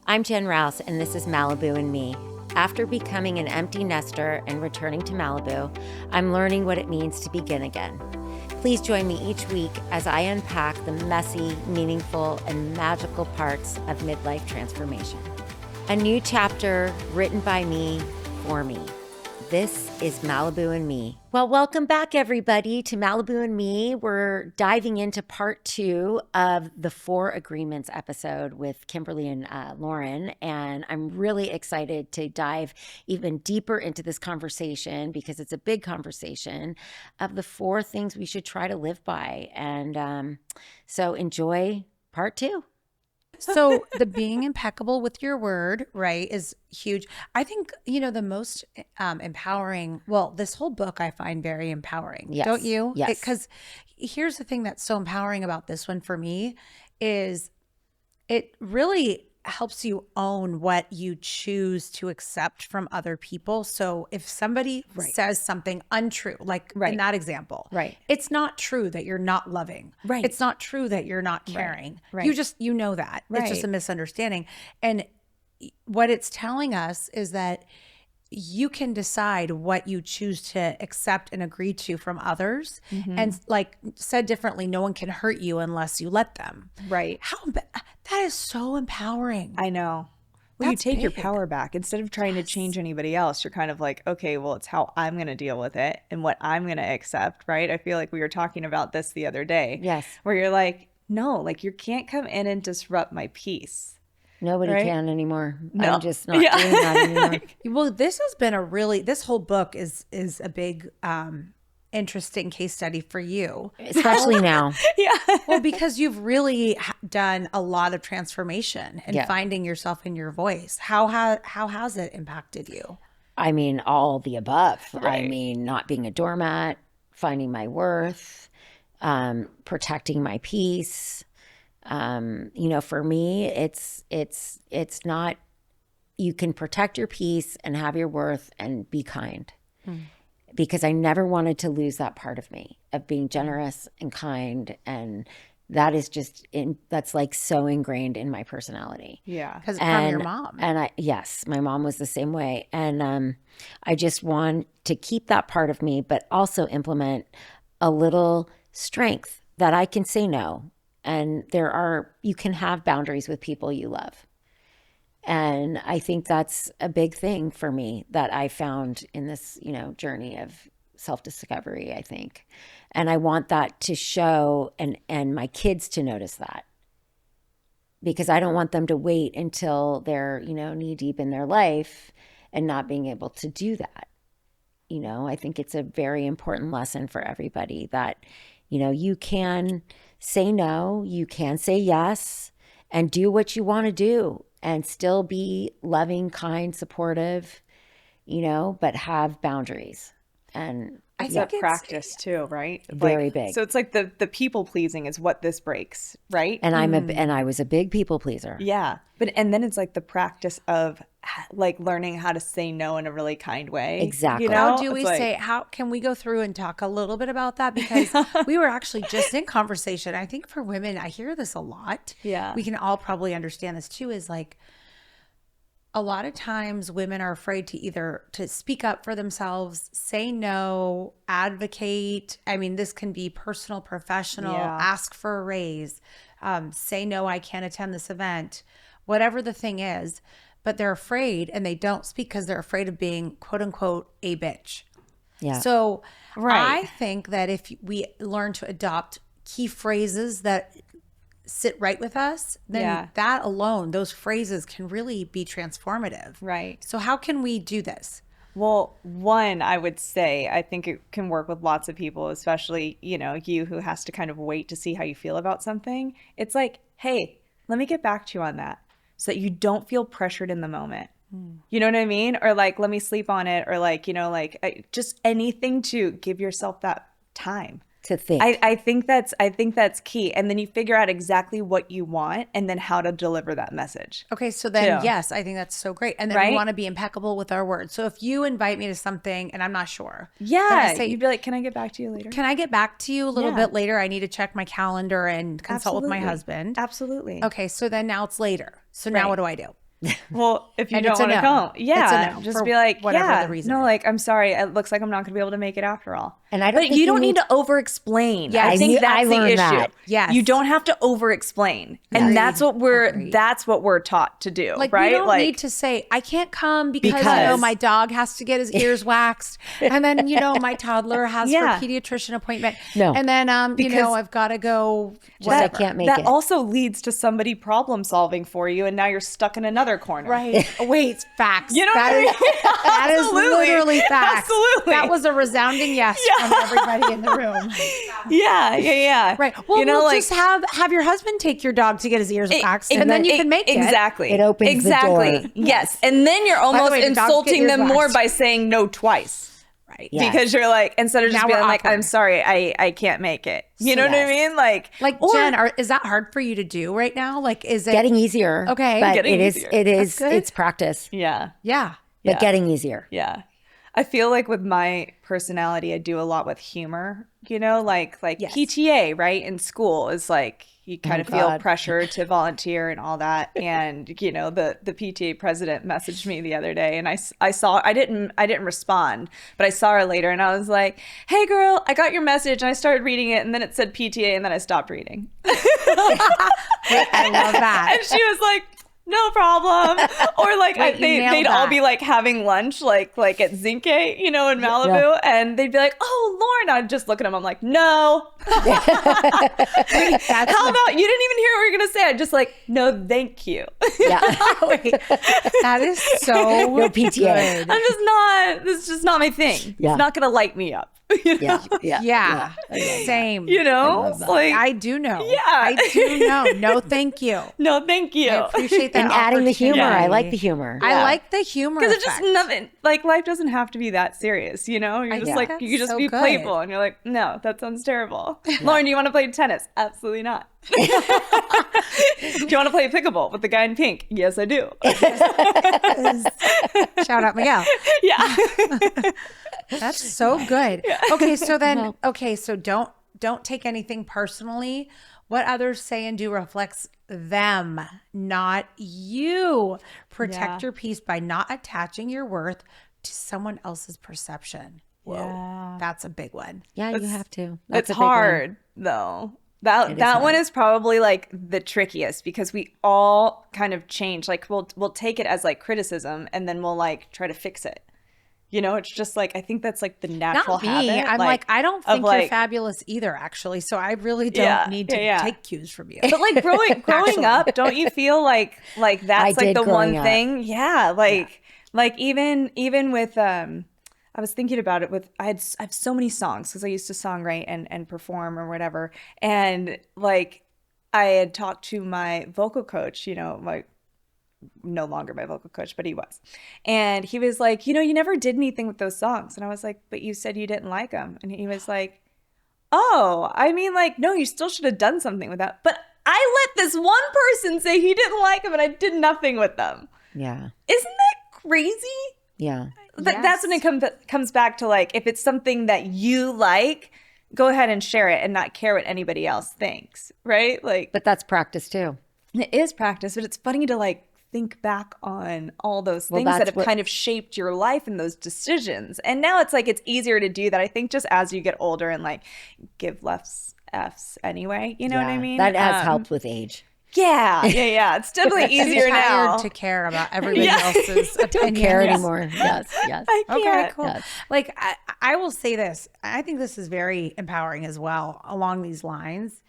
I'm Jen Rouse, and this is Malibu and Me. After becoming an empty nester and returning to Malibu, I'm learning what it means to begin again. Please join me each week as I unpack the messy, meaningful, and magical parts of midlife transformation. A new chapter written by me for me. This is Malibu and Me. Well, welcome back, everybody, to Malibu and Me. We're diving into part 2 of the 4 Agreements episode with Kimberly and Lauren. And I'm really excited to dive even deeper into this conversation because it's a big conversation of the 4 things we should try to live by. And so enjoy part 2. So the being impeccable with your word, right, is huge. I think, the most empowering, well, this whole book I find very empowering. Yes. Don't you? Yes. Because here's the thing that's so empowering about this one for me is it really helps you own what you choose to accept from other people. So if somebody says something untrue, like in that example, it's not true that you're not loving. Right. It's not true that you're not caring. Right. You know that. Right. It's just a misunderstanding. And what it's telling us is that you can decide what you choose to accept and agree to from others. Mm-hmm. And like said differently, no one can hurt you unless you let them. Right. That is so empowering. I know. Well, you take your power back. Instead of trying to change anybody else, you're kind of like, okay, well, it's how I'm going to deal with it and what I'm going to accept, right? I feel like we were talking about this the other day. Yes. Where you're like, no, like you can't come in and disrupt my peace. Nobody can anymore. No. I'm just not doing that anymore. Well, this has been this whole book is a big, interesting case study for you. Especially now. Yeah. Well, because you've really done a lot of transformation and finding yourself in your voice. How has it impacted you? I mean, all the above. Right. I mean, not being a doormat, finding my worth, protecting my peace. For me, it's not, you can protect your peace and have your worth and be kind. Because I never wanted to lose that part of me of being generous and kind. And that is that's like so ingrained in my personality. Yeah. Because from your mom. And yes, my mom was the same way. And I just want to keep that part of me, but also implement a little strength that I can say no. And you can have boundaries with people you love. And I think that's a big thing for me that I found in this, journey of self-discovery, I think. And I want that to show and my kids to notice that. Because I don't want them to wait until they're, knee deep in their life and not being able to do that. I think it's a very important lesson for everybody that, you can say no, you can say yes, and do what you want to do and still be loving, kind, supportive, but have boundaries. And I think it's practice too, right? Very big. So it's like the people pleasing is what this breaks, right? And I was a big people pleaser. Yeah. And then it's like the practice of like learning how to say no in a really kind way. Exactly. How do we say, how can we go through and talk a little bit about that? Because we were actually just in conversation. I think for women, I hear this a lot. Yeah. We can all probably understand this too, is like, a lot of times women are afraid to speak up for themselves, say no, advocate. I mean, this can be personal, professional, ask for a raise, say no, I can't attend this event, whatever the thing is, but they're afraid and they don't speak because they're afraid of being quote unquote a bitch. Yeah. So I think that if we learn to adopt key phrases that sit right with us, then that alone, those phrases can really be transformative. Right. So how can we do this? Well, one, I would say, I think it can work with lots of people, especially, you who has to kind of wait to see how you feel about something. It's like, hey, let me get back to you on that so that you don't feel pressured in the moment. You know what I mean? Or like, let me sleep on it, or like, just anything to give yourself that time. To think. I think that's key. And then you figure out exactly what you want and then how to deliver that message. Okay, so then yes, I think that's so great. And then we want to be impeccable with our words. So if you invite me to something and I'm not sure. Yeah. You'd be like, can I get back to you later? Can I get back to you a little bit later? I need to check my calendar and consult with my husband. Absolutely. Okay, so then now it's later. So now what do I do? Well, if you And don't it's a want to no. come, yeah, It's a no just for be like, whatever yeah, the reason no, is. like, I'm sorry. It looks like I'm not going to be able to make it after all. And I don't But think you don't you need to over-explain. Yes. I think I that's the learned issue. that. Yes. You don't have to over-explain. And Agreed. that's what Agreed. we're taught to do, Like, right? we don't need to say, I can't come because, Because- my dog has to get his ears waxed. And then, my toddler has Yeah. her pediatrician appointment. No. And then, Because I've got to go. Just I can't make that it. also leads to somebody problem solving for you, and now you're stuck in another corner. Right. Wait, facts. You know what I mean? That is Absolutely. literally facts. Absolutely. That was a resounding yes from everybody in the room. Yeah. Right. Well, we'll just have your husband take your dog to get his ears waxed, and then you can make it. Exactly. It opens the door. Yes. And then you're almost way, do dogs get insulting ears them more waxed? by saying no twice. Right. Yeah. Because you're like, instead of just Now being we're like, awkward. I'm sorry, I can't make it. You know what I Yes. mean? Like or- Jen, is that hard for you to do right now? Like, is it Getting easier. Okay. But Getting it is easier. it's good. practice. Yeah. Yeah. But Yeah. getting easier. Yeah. I feel like with my personality, I do a lot with humor, like Yes. PTA, right? In school is like, you kind of feel God. pressure to volunteer and all that. And, the PTA president messaged me the other day and I saw, I didn't respond, but I saw her later and I was like, hey girl, I got your message. And I started reading it and then it said PTA and then I stopped reading. I love that. And she was like, no problem. Or like Wait, you nailed they'd all that. be like having lunch like at Zinke, in Malibu, and they'd be like, "Oh, Lauren," I'd just look at them. I'm like, "No." How about you didn't even hear what you were gonna say? I'd just like, "No, thank you." Yeah. That is so No PTA. good. I'm just not. This is just not my thing. Yeah. It's not gonna light me up. Yeah. Yeah. Same. Like I do know. Yeah. I do know. No, thank you. no, thank you. I appreciate that. And adding the humor. opportunity. I like the humor. I like the humor. Because it's just effect. nothing. Like life doesn't have to be that serious, You're just think like that's you can just so be good. playful, and you're like, no, that sounds terrible. Lauren, do you want to play tennis? Absolutely not. Do you want to play pickleball with the guy in pink? Yes, I do. Shout out Miguel. Yeah. That's so good. Okay, so then so don't take anything personally. What others say and do reflects them, not you. Protect Yeah. your peace by not attaching your worth to someone else's perception. Whoa. Yeah. That's a big one. Yeah, you have to. That's It's a big one. hard though. That is one hard. is probably like the trickiest because we all kind of change. Like we'll take it as like criticism and then we'll like try to fix it. It's just like I think that's like the natural Not me. habit. I'm like, I don't think of, you're like- fabulous either, actually. So I really don't Yeah, need to yeah. take cues from you. But like growing Actually. up, don't you feel like that's I like did the one growing up. thing? Yeah, like even with I was thinking about it with I have so many songs because I used to songwrite and perform or whatever, and like I had talked to my vocal coach, like no longer my vocal coach, but he was, and he was like, you never did anything with those songs, and I was like, but you said you didn't like them, and he was like, oh, I mean, like, no, you still should have done something with that. But I let this one person say he didn't like them and I did nothing with them. Yeah. Isn't that crazy? Yeah. That's when it comes back to like, if it's something that you like, go ahead and share it and not care what anybody else thinks, right? Like, But that's practice too. it is practice, but it's funny to like think back on all those things that that's have what- kind of shaped your life and those decisions. And now it's like it's easier to do that. I think just as you get older and like give less F's anyway, you know what I Yeah. mean? That has helped with age. Yeah. It's definitely easier Too now. tired to care about everybody Yeah. else's opinion. Don't care anymore. Yes. Yes. I Okay, can't. cool. Yes. Like I will say this. I think this is very empowering as well along these lines.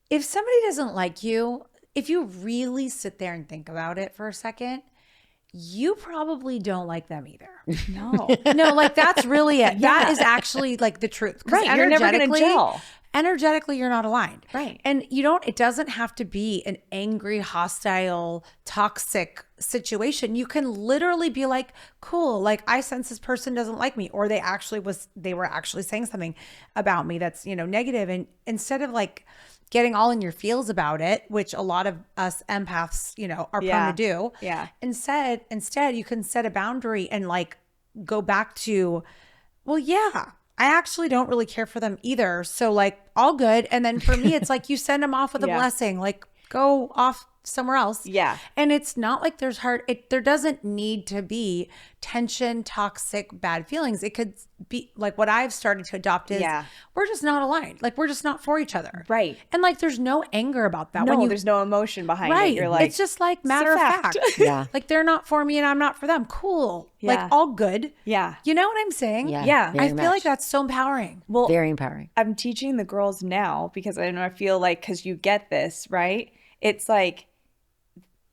If somebody doesn't like you, if you really sit there and think about it for a second, you probably don't like them either. No. No, like that's really it. That is actually like the truth. 'Cause Right, you're never gonna energetically- gel. Energetically, you're not aligned. Right. And it doesn't have to be an angry, hostile, toxic situation. You can literally be like, cool, like I sense this person doesn't like me, or they were actually saying something about me that's, negative. And instead of like getting all in your feels about it, which a lot of us empaths, are prone to do. Yeah. Instead, you can set a boundary and like go back to, well, yeah, I actually don't really care for them either. So like all good. And then for me, it's like you send them off with a Yeah. blessing, like go off somewhere else. Yeah. And it's not like there's there doesn't need to be tension, toxic, bad feelings. It could be like what I've started to adopt is we're just not aligned. Like we're just not for each other. Right. And like there's no anger about that. No, there's no emotion behind it. You're like, it's just like matter of fact. Yeah. Like they're not for me and I'm not for them. Cool. Yeah. Like all good. Yeah. You know what I'm saying? Yeah. I feel like that's so empowering. Well, Very empowering. I'm teaching the girls now because I feel like, because you get this, right? It's like,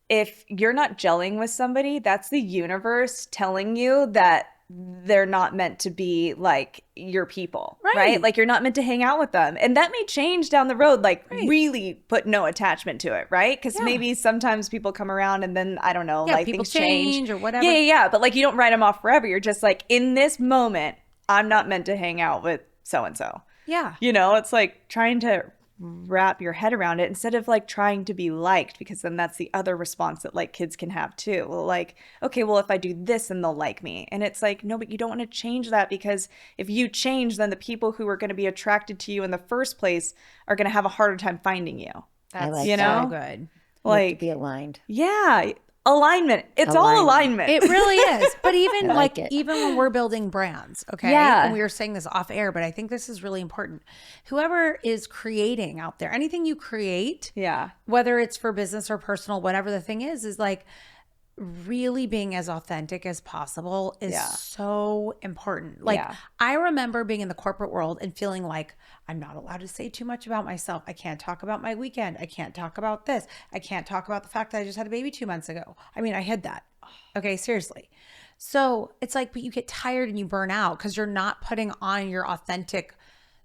if you're not gelling with somebody, that's the universe telling you that they're not meant to be like your people, right? Like you're not meant to hang out with them. And that may change down the road, like really put no attachment to it, right? Because maybe sometimes people come around and then, I don't know, like people things change or whatever. Yeah. But like you don't write them off forever. You're just like, in this moment, I'm not meant to hang out with so-and-so. Yeah. You know, it's like trying to wrap your head around it instead of like trying to be liked, because then that's the other response that like kids can have too. Well, like, okay, well, if I do this, then they'll like me. And it's like, no, but you don't want to change that, because if you change, then the people who are going to be attracted to you in the first place are going to have a harder time finding you. That's like so that. good. Like, to be aligned. Yeah. Alignment. It's all alignment. It really is. But even like it. even when we're building brands, okay? Yeah. And we were saying this off air, but I think this is really important. Whoever is creating out there, anything you create, whether it's for business or personal, whatever the thing is like really being as authentic as possible is so important. Like I remember being in the corporate world and feeling like I'm not allowed to say too much about myself. I can't talk about my weekend. I can't talk about this. I can't talk about the fact that I just had a baby 2 months ago. I mean, I hid that. Okay, seriously. So it's like, but you get tired and you burn out because you're not putting on your authentic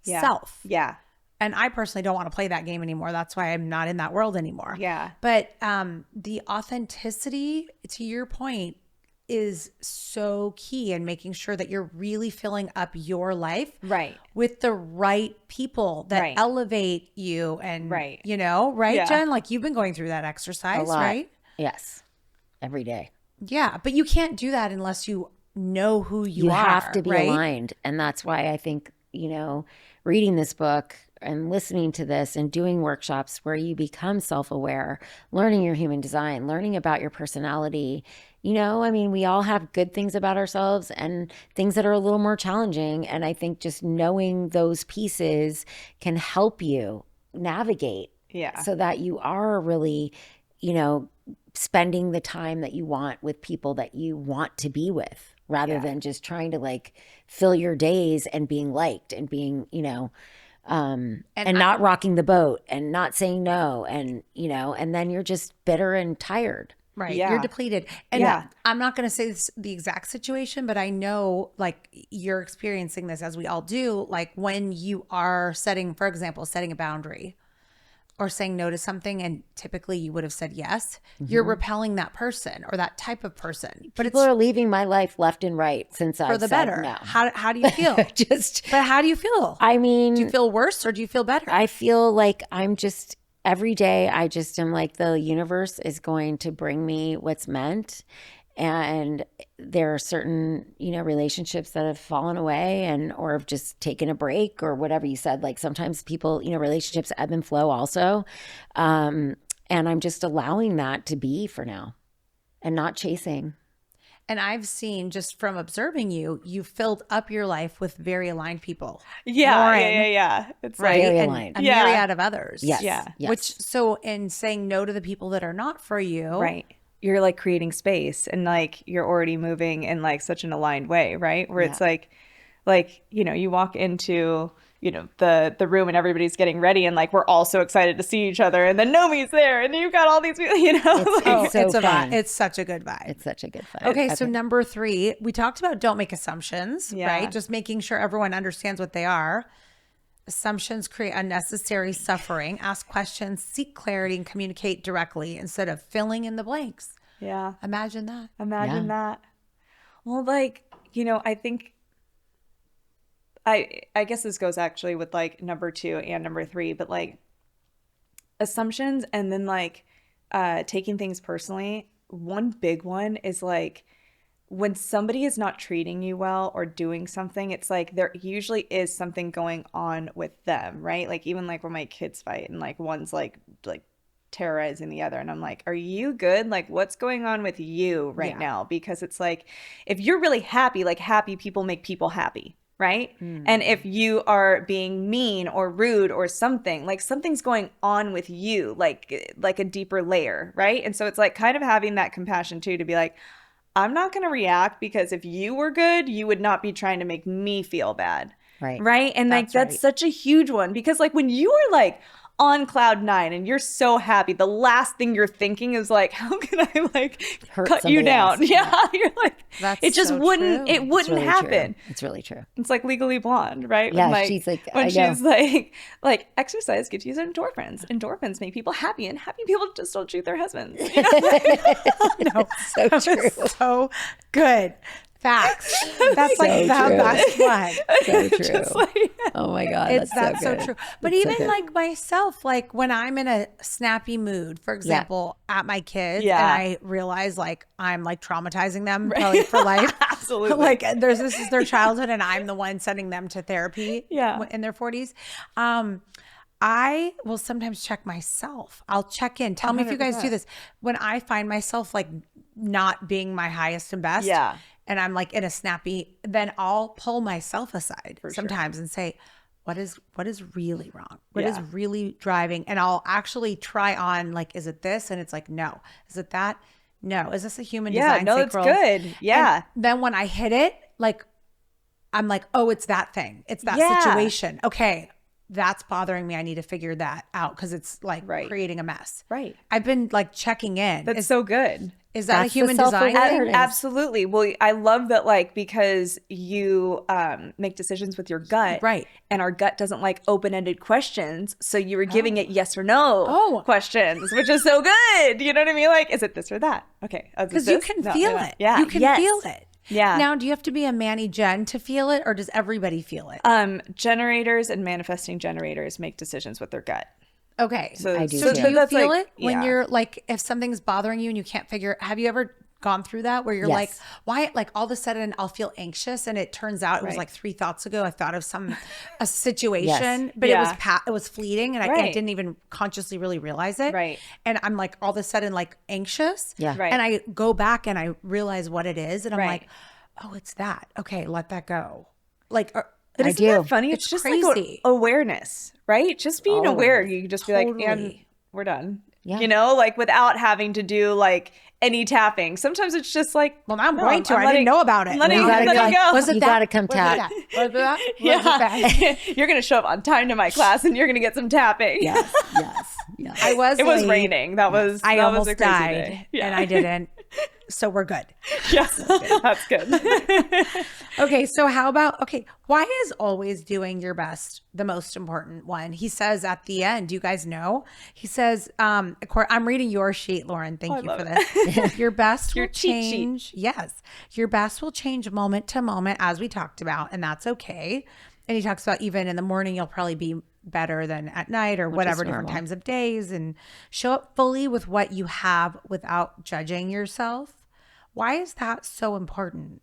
self. Yeah. And I personally don't want to play that game anymore. That's why I'm not in that world anymore. Yeah. But the authenticity, to your point, is so key in making sure that you're really filling up your life with the right people that elevate you and, you know, Jen? Like you've been going through that exercise, right? Yes. Every day. Yeah. But you can't do that unless you know who you are. You have to be aligned. And that's why I think, you know, reading this book and listening to this and doing workshops where you become self-aware, learning your human design, learning about your personality. You know, I mean, we all have good things about ourselves and things that are a little more challenging. And I think just knowing those pieces can help you navigate so that you are really, you know, spending the time that you want with people that you want to be with, rather than just trying to like fill your days and being liked and being, you know, and not rocking the boat and not saying no. And, you know, and then you're just bitter and tired. Right. Yeah. You're depleted. And I'm not going to say this the exact situation, but I know like you're experiencing this, as we all do, like when you are setting, for example, setting a boundary or saying no to something, and typically you would have said yes, you're repelling that person or that type of person. But people are leaving my life left and right since I for the said better. No. How do you feel? But how do you feel? I mean, do you feel worse or do you feel better? I feel like I'm just every day. I just am like, the universe is going to bring me what's meant. And there are certain, you know, relationships that have fallen away and or have just taken a break or whatever you said. Like sometimes people, you know, relationships ebb and flow also. And I'm just allowing that to be for now and not chasing. And I've seen, just from observing you, you filled up your life with very aligned people. Yeah. It's right. Very aligned. A myriad of others. Yes. Yeah. Yes. Which, so in saying no to the people that are not for you. Right. You're like creating space and like you're already moving in like such an aligned way, right? Where it's like, you know, you walk into, you know, the room and everybody's getting ready and like we're all so excited to see each other, and then Nomi's there and you've got all these people, you know. It's so it's a fun. vibe. It's such a good vibe. It's such a good vibe. Okay, so number 3, we talked about don't make assumptions, right? Just making sure everyone understands what they are. Assumptions create unnecessary suffering. Ask questions, seek clarity, and communicate directly instead of filling in the blanks. Yeah. Imagine that. Imagine that. Well, like, you know, I think I guess this goes actually with like number 2 and number 3, but like assumptions and then like taking things personally. One big one is like when somebody is not treating you well or doing something, it's like there usually is something going on with them, right? Like even like when my kids fight and like one's like terrorizing the other. And I'm like, are you good? Like, what's going on with you right now? Because it's like, if you're really happy, like happy people make people happy. Right. And if you are being mean or rude or something, like something's going on with you, like a deeper layer. Right. And so it's like kind of having that compassion too, to be like, I'm not going to react, because if you were good, you would not be trying to make me feel bad. Right. Right. And like, that's such a huge one, because like when you are like on cloud nine and you're so happy, the last thing you're thinking is like, how can I like Hurt cut you somebody down? else. Yeah. You're like, That's it just so wouldn't, true. it wouldn't Really happen. True. It's really true. It's like Legally Blonde, right? Yeah, When, she's like, when I know. she's like exercise gives you endorphins. Endorphins make people happy, and happy people just don't shoot their husbands. You know? No, So that true. was so good. Facts. That's like the true. best one. So true. Just like, Oh my God. That's so good. true. But That's so even good. like myself, like when I'm in a snappy mood, for example, at my kids, Yeah. and I realize like I'm like traumatizing them probably for life. Absolutely. Like this is their childhood, and I'm the one sending them to therapy. Yeah. In their 40s. I will sometimes check myself. I'll check in. Tell me if you guys do 100%. this. When I find myself like not being my highest and best, Yeah. and I'm like in a snappy, then I'll pull myself aside sometimes and say, what is really wrong? What is Yeah. really driving? And I'll actually try on like, is it this? And it's like, no. Is it that? No. Is this a human yeah, design no, it's sacral? good. Yeah. And then when I hit it, like, I'm like, oh, it's that thing. It's that Yeah. situation. Okay. That's bothering me. I need to figure that out, because it's like Right. creating a mess. Right. I've been like checking in. That's so good. Is that a That's the human design self-awareness. thing? Absolutely. Well, I love that, like, because you make decisions with your gut. Right. And our gut doesn't like open-ended questions. So you were giving it yes or no questions, which is so good. You know what I mean? Like, is it this or that? Okay. Because you can feel it. Yeah. You can Yes. feel it. Yeah. Now, do you have to be a Manny Gen to feel it, or does everybody feel it? Generators and manifesting generators make decisions with their gut. Okay. So I do So too. do you that's feel like- it when yeah. you're like, if something's bothering you and you can't figure, have you ever gone through that where you're like, Yes. why, like all of a sudden I'll feel anxious, and it turns out it was Right. like 3 thoughts ago I thought of a situation, Yes. but Yeah. it was fleeting, and I Right. didn't even consciously really realize it. Right. And I'm like all of a sudden like anxious. Yeah. Right. And I go back and I realize what it is, and I'm Right. like, oh, it's that. Okay, let that go. Like, But I isn't that do. funny? It's just like crazy. awareness, right? Just being aware. You can just be like, and Totally. we're done. Yeah. You know, like without having to do like any tapping. Sometimes it's just like, well, now I'm no, going to. I'm I letting- didn't know about it. I'm letting, You gotta letting go. go. Was it You that? gotta come Was it tap. that? Was it that? Was it Yeah. that? You're going to show up on time to my class and you're going to get some tapping. Yes. Yes. Yes. I was. It was late. raining. That was I that almost was a crazy died, day. Yeah. and I didn't. So we're good. Yeah. That's good. Okay, so how about, why is always doing your best the most important one? He says at the end, do you guys know? He says, I'm reading your sheet, Lauren. Thank you love for this. Your best Your will cheat sheet. change. Yes. Your best will change moment to moment, as we talked about, and that's okay. And he talks about even in the morning, you'll probably be better than at night or whatever, different normal. times of days, and show up fully with what you have without judging yourself. Why is that so important?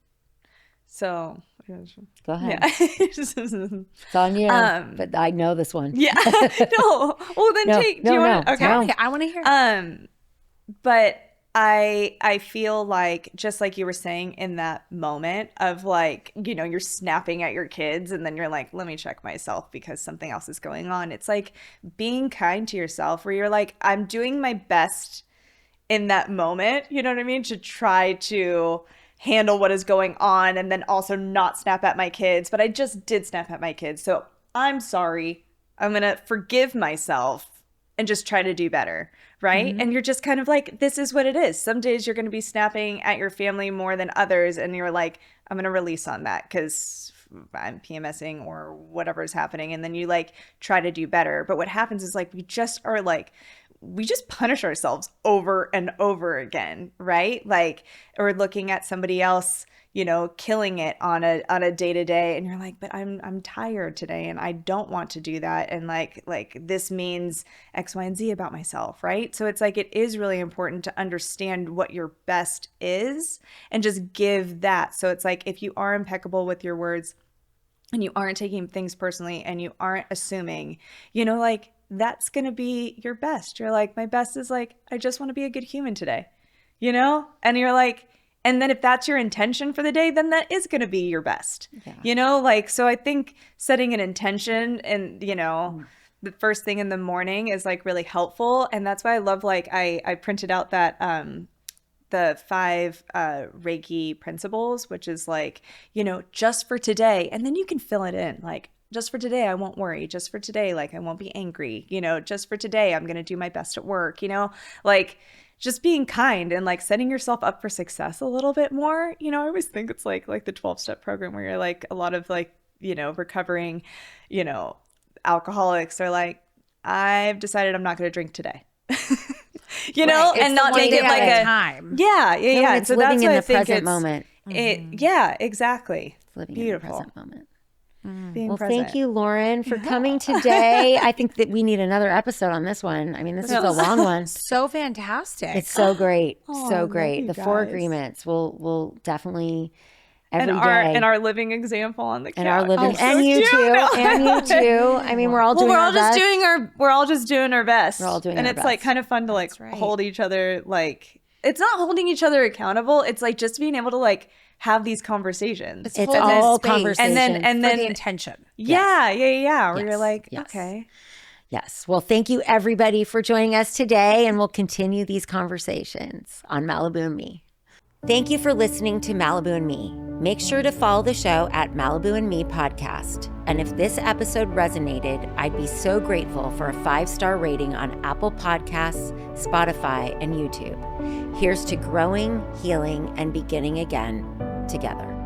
So, Go ahead. yeah. It's on you. But I know this one. Yeah. No. Well, then No, do you no, want to? no. Okay. No. Okay, I want to hear. But I feel like, just like you were saying in that moment of like, you know, you're snapping at your kids and then you're like, let me check myself because something else is going on. It's like being kind to yourself, where you're like, I'm doing my best in that moment, you know what I mean, to try to handle what is going on and then also not snap at my kids. But I just did snap at my kids. So I'm sorry. I'm going to forgive myself and just try to do better. Right. And you're just kind of like, this is what it is. Some days you're going to be snapping at your family more than others. And you're like, I'm going to release on that because I'm PMSing or whatever is happening. And then you like try to do better. But what happens is like, we just punish ourselves over and over again. Right. Like, or looking at somebody else, you know, killing it on a day-to-day, and you're like, but I'm tired today and I don't want to do that, and like this means X, Y, and Z about myself, right? So it's like, it is really important to understand what your best is and just give that. So it's like, if you are impeccable with your words and you aren't taking things personally and you aren't assuming, you know, like, that's going to be your best. You're like, my best is like, I just want to be a good human today, you know? And you're like, and then if that's your intention for the day, then that is going to be your best, you know? Like, so I think setting an intention and, you know, the first thing in the morning is like really helpful. And that's why I love, like, I printed out that, the 5 Reiki principles, which is like, you know, just for today. And then you can fill it in, like, just for today, I won't worry. Just for today, like, I won't be angry. You know, just for today, I'm going to do my best at work, you know, like just being kind and like setting yourself up for success a little bit more. You know, I always think it's like the 12-step program where you're like, a lot of like, you know, recovering, you know, alcoholics are like, I've decided I'm not going to drink today. You know, and not make it like a time. No, it's so living that's in why I the think present moment. Yeah, exactly. It's living Beautiful. in the present moment. Being Well, present. thank you, Lauren, for coming today. I think that we need another episode on this one. I mean, this is a long one. So fantastic. It's so great. Oh, I So love great. you The 4 guys. agreements will definitely every and day. our living example on the couch. And our living, Oh, so and you cute. too, and you too. I mean, we're all doing we're all our just best. we're all just doing our best. We're all doing and our it's like best. kind of fun to like right. hold each other. Like, it's not holding each other accountable. It's like just being able to like have these conversations. It's holding all space. conversations. And for then the intention. yeah. Where Yes. you're like, Yes. okay. Yes. Well, thank you everybody for joining us today, and we'll continue these conversations on Malibu and Me. Thank you for listening to Malibu and Me. Make sure to follow the show at Malibu and Me Podcast. And if this episode resonated, I'd be so grateful for a 5-star rating on Apple Podcasts, Spotify, and YouTube. Here's to growing, healing, and beginning again together.